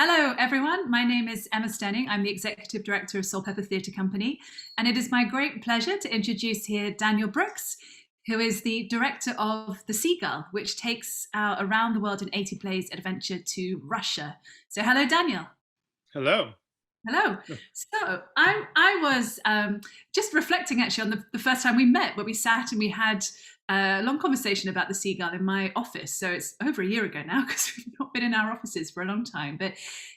Hello, everyone. My name is Emma Stenning. I'm the Executive Director of Soulpepper Theatre Company, and it is my great pleasure to introduce here Daniel Brooks, who is the director of The Seagull, which takes our Around the World in 80 Plays adventure to Russia. So hello, Daniel. Hello. Hello. So I was just reflecting actually on the first time we met, where we sat and we had a long conversation about the Seagull in my office. So it's over a year ago now because we've not been in our offices for a long time. But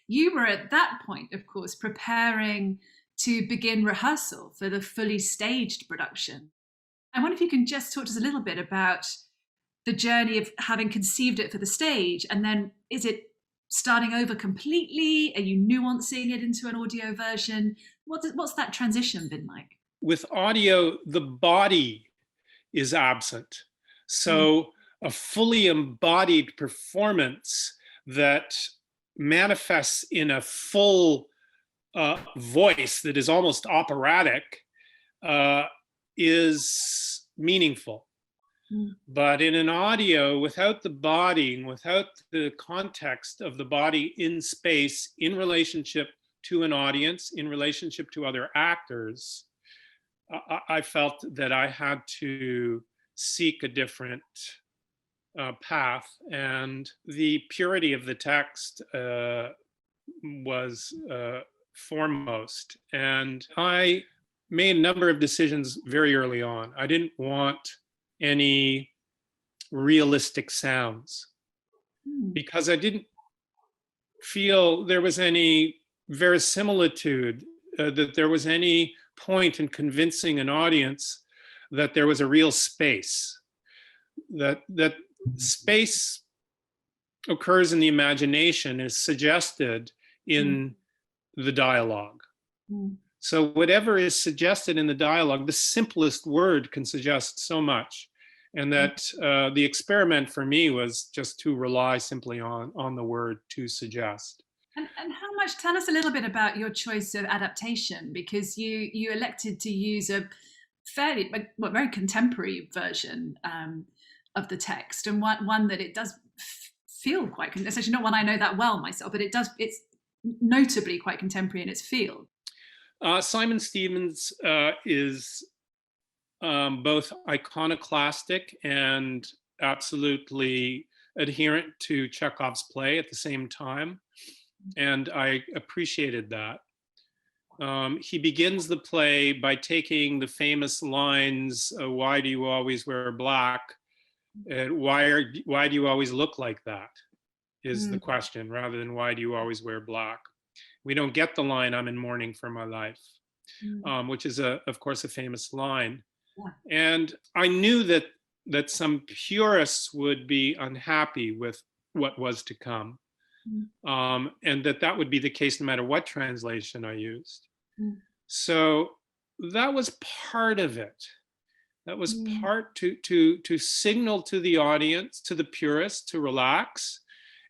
you were at that point, of course, preparing to begin rehearsal for the fully staged production. I wonder if you can just talk to us a little bit about the journey of having conceived it for the stage, and then is it starting over completely? Are you nuancing it into an audio version? What's that transition been like? With audio, the body is absent. So a fully embodied performance that manifests in a full voice that is almost operatic is meaningful. But in an audio, without the body and without the context of the body in space, in relationship to an audience, in relationship to other actors, I felt that I had to seek a different path. And the purity of the text was foremost. And I made a number of decisions very early on. I didn't want any realistic sounds because I didn't feel there was any verisimilitude, that there was any point in convincing an audience that there was a real space, that space occurs in the imagination, is suggested in the dialogue. So whatever is suggested in the dialogue, the simplest word can suggest so much. And that the experiment for me was just to rely simply on the word to suggest. And how much, tell us a little bit about your choice of adaptation, because you elected to use a fairly, very contemporary version of the text, and one that it does feel quite, it's actually not one I know that well myself, but it's notably quite contemporary in its feel. Simon Stevens is both iconoclastic and absolutely adherent to Chekhov's play at the same time. And I appreciated that. He begins the play by taking the famous lines, why do you always wear black? Why do you always look like that? Is the question, rather than why do you always wear black? We don't get the line, I'm in mourning for my life, which is, of course, a famous line. And I knew that some purists would be unhappy with what was to come, and that would be the case no matter what translation I used. So that was part of it. That was part to signal to the audience, to the purists, to relax,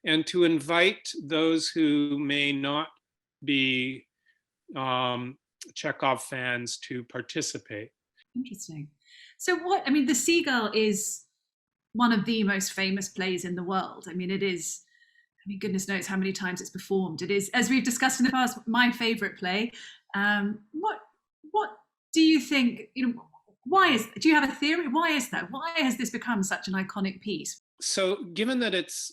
and to invite those who may not be Chekhov fans to participate. Interesting. So The Seagull is one of the most famous plays in the world. It is, goodness knows how many times it's performed. It is, as we've discussed in the past, my favorite play. What do you think, do you have a theory? Why is that? Why has this become such an iconic piece? So given that it's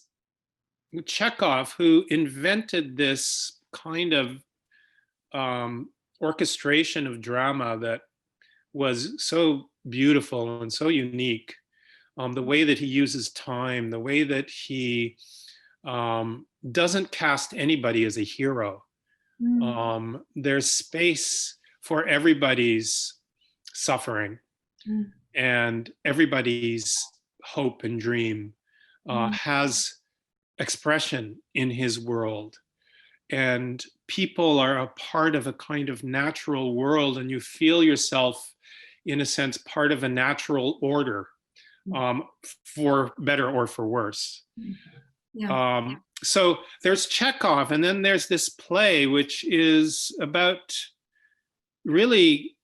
Chekhov who invented this kind of orchestration of drama that was so beautiful and so unique, the way that he uses time, the way that he doesn't cast anybody as a hero. There's space for everybody's suffering and everybody's hope and dream has expression in his world. And people are a part of a kind of natural world, and you feel yourself, in a sense, part of a natural order, for better or for worse. So there's Chekhov, and then there's this play, which is about really,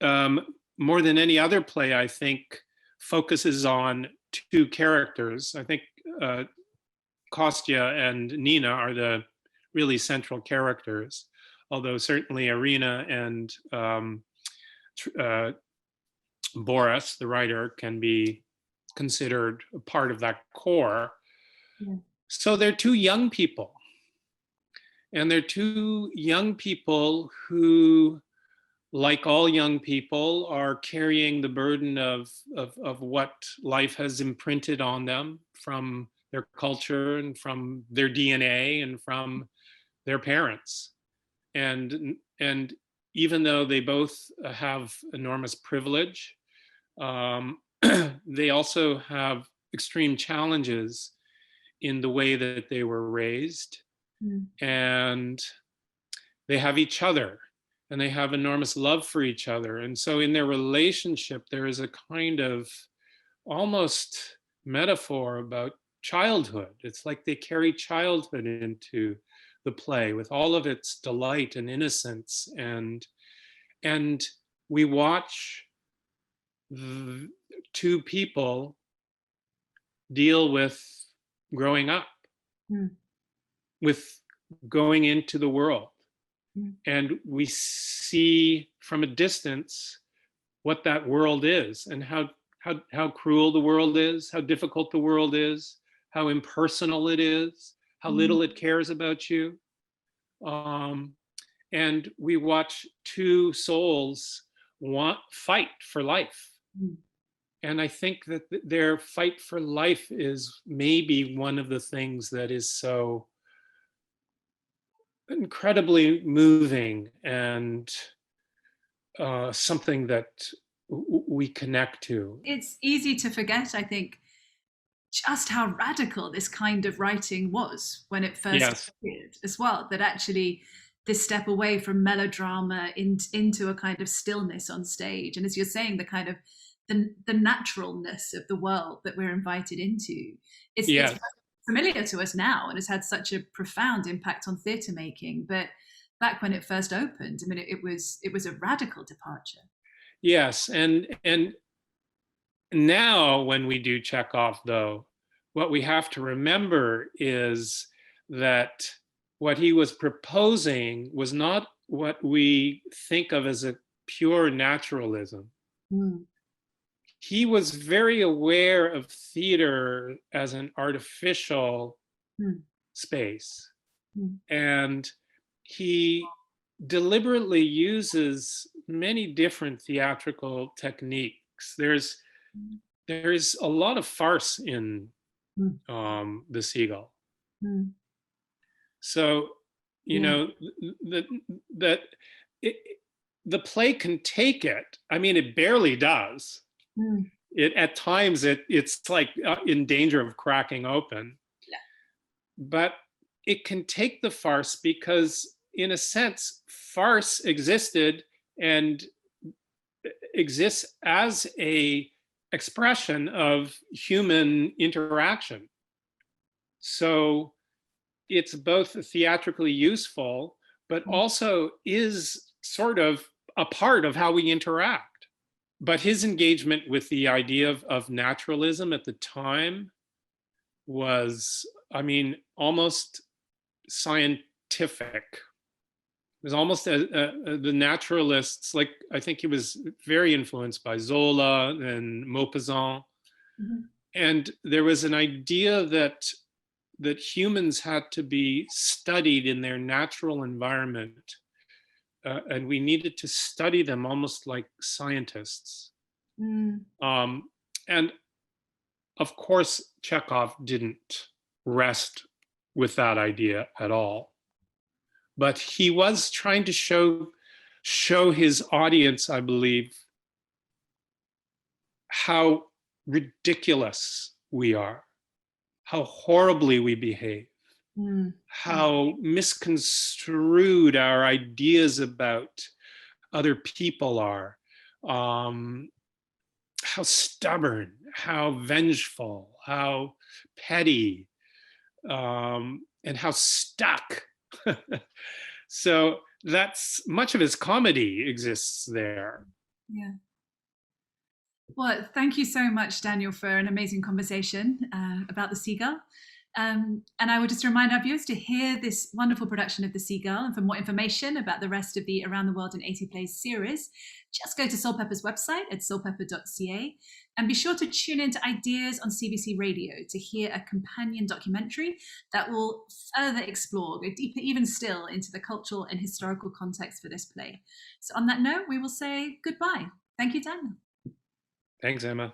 more than any other play, I think, focuses on two characters. I think Kostya and Nina are the really central characters, although certainly Irina and Boris, the writer, can be considered a part of that core. Yeah. So they're two young people. And they're two young people who, like all young people, are carrying the burden of what life has imprinted on them from their culture and from their DNA and from their parents. And even though they both have enormous privilege, they also have extreme challenges in the way that they were raised. Mm. And they have each other, and they have enormous love for each other. And so in their relationship, there is a kind of almost metaphor about childhood. It's like they carry childhood into the play with all of its delight and innocence. And we watch two people deal with growing up, with going into the world. And we see from a distance what that world is, and how cruel the world is, how difficult the world is, how impersonal it is, how little it cares about you. And we watch two souls fight for life. And I think that their fight for life is maybe one of the things that is so incredibly moving and something that we connect to. It's easy to forget, I think, just how radical this kind of writing was when it first appeared as well, that actually this step away from melodrama into a kind of stillness on stage. And as you're saying, the kind of the naturalness of the world that we're invited into. It's familiar to us now and has had such a profound impact on theatre making. But back when it first opened, I mean, it was a radical departure. Yes, and now when we do Chekhov, though, what we have to remember is that what he was proposing was not what we think of as a pure naturalism. He was very aware of theater as an artificial space. And he deliberately uses many different theatrical techniques. There's a lot of farce in the Seagull. So, you know, that the play can take it. I mean, it barely does. It at times it's like in danger of cracking open. But it can take the farce because, in a sense, farce existed and exists as a expression of human interaction. So it's both theatrically useful, but also is sort of a part of how we interact. But his engagement with the idea of naturalism at the time was, I mean, almost scientific. It was almost the naturalists, like, I think he was very influenced by Zola and Maupassant. And there was an idea that humans had to be studied in their natural environment. And we needed to study them almost like scientists. And of course, Chekhov didn't rest with that idea at all. But he was trying to show his audience, I believe, how ridiculous we are, how horribly we behave, how misconstrued our ideas about other people are, how stubborn, how vengeful, how petty, and how stuck. So that's much of his comedy exists there. Yeah. Well, thank you so much, Daniel, for an amazing conversation about the Seagull. And I would just remind our viewers to hear this wonderful production of The Seagull. And for more information about the rest of the Around the World in 80 Plays series, just go to Soulpepper's website at soulpepper.ca. And be sure to tune in to Ideas on CBC Radio to hear a companion documentary that will further explore, go deeper even still into the cultural and historical context for this play. So on that note, we will say goodbye. Thank you, Daniel. Thanks, Emma.